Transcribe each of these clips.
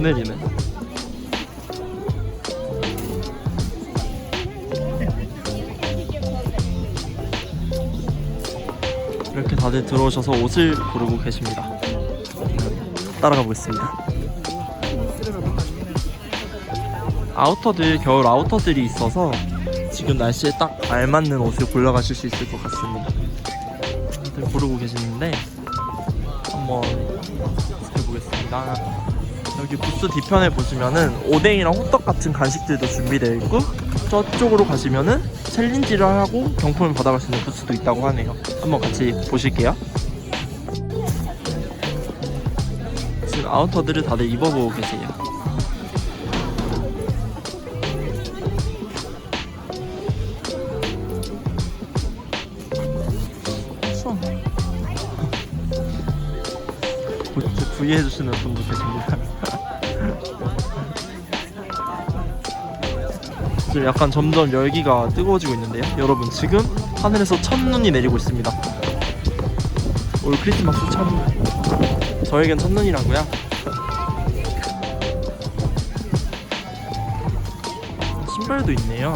내리네. 이렇게 다들 들어오셔서 옷을 고르고 계십니다. 따라가 보겠습니다. 아우터들, 겨울 아우터들이 있어서 지금 날씨에 딱 알맞는 옷을 골라가실 수 있을 것 같습니다. 다들 고르고 계시는데 한번 해보겠습니다. 여기 부스 뒤편에 보시면은 오뎅이랑 호떡 같은 간식들도 준비되어 있고, 저쪽으로 가시면은 챌린지를 하고 경품을 받아갈 수 있는 부스도 있다고 하네요. 한번 같이 보실게요. 지금 아우터들을 다들 입어보고 계세요. 구이해주시는 분도 계십니다. 지금 약간 점점 열기가 뜨거워지고 있는데요. 여러분, 지금 하늘에서 첫눈이 내리고 있습니다. 올 크리스마스 첫눈. 저에겐 첫눈이라고요. 신발도 있네요.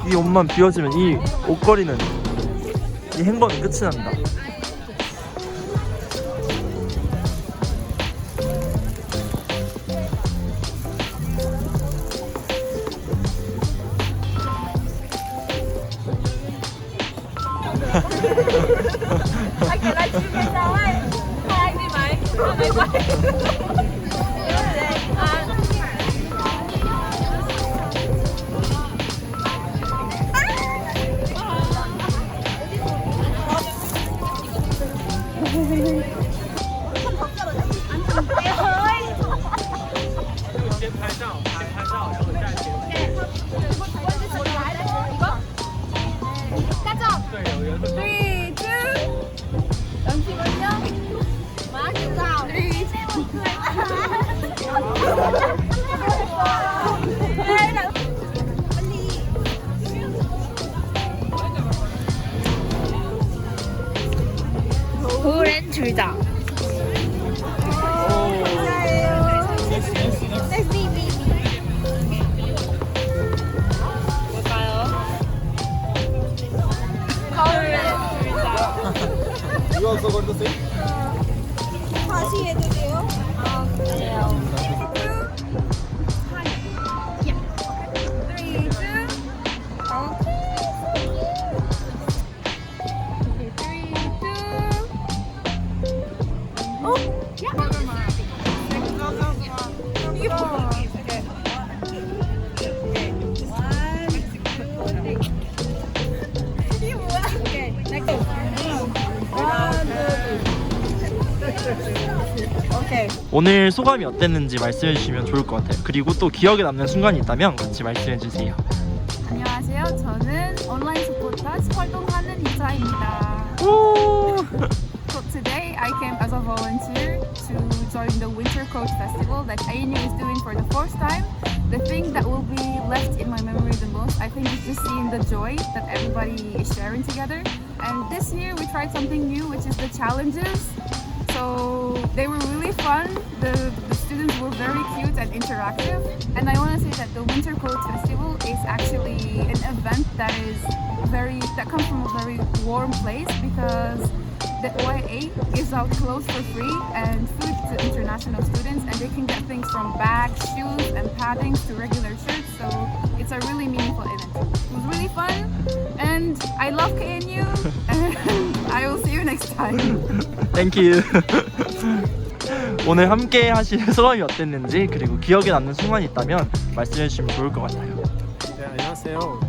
이 옷만 비워지면 이 옷걸이는, 이 행방은 끝이 납니다. 고른 줄자. You also got the same? 다시 해도 돼요? 아, 그래요. 3, 2, 오늘 소감이 어땠는지 말씀해 주시면 좋을 것 같아요. 그리고 또 기억에 남는 순간이 있다면 같이 말씀해 주세요. 안녕하세요. 저는 온라인 스포츠 활동하는 이사입니다. So today I came as a volunteer to join the Winter Coach Festival that KNU is doing for the first time. The thing that will be left in my memory the most, I think, is just seeing the joy that everybody is sharing together. And this year we tried something new, which is the challenges. So they were really fun. The students were very cute and interactive. And I want to say that the Winter Coat Festival is actually an event that comes from a very warm place because the OIA gives out clothes for free and food to international students, and they can get things from bags, shoes, and paddings to regular shirts. So it's a really meaningful event. It was really fun, and I love KNU. And I will see you next time. 땡큐. 오늘 함께 하신 소감이 어땠는지 그리고 기억에 남는 순간이 있다면 말씀해 주시면 좋을 것 같아요. 네, 안녕하세요.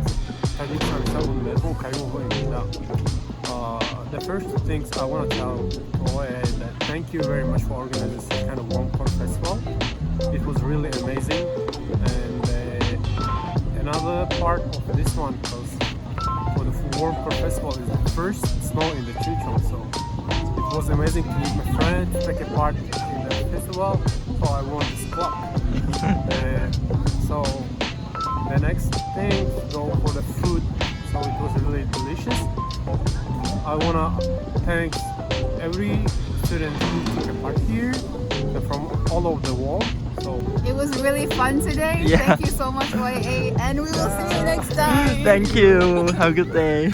달빛상사 운매부 갈무호입니다. The first things I want to tell OA is that thank you very much for organizing this kind of warm coat festival. It was really amazing. And another part of this one, because for the warm coat festival is the first snow in the Chuncheon, so it was amazing to meet my friend, to take a part in the festival. So I won this club. So the next thing, go for the food. So it was really delicious. I wanna thank every student who took a part here from all over the world. So It was really fun today. Yeah. Thank you so much, OIA, and we will see you next time. Thank you. Have a good day.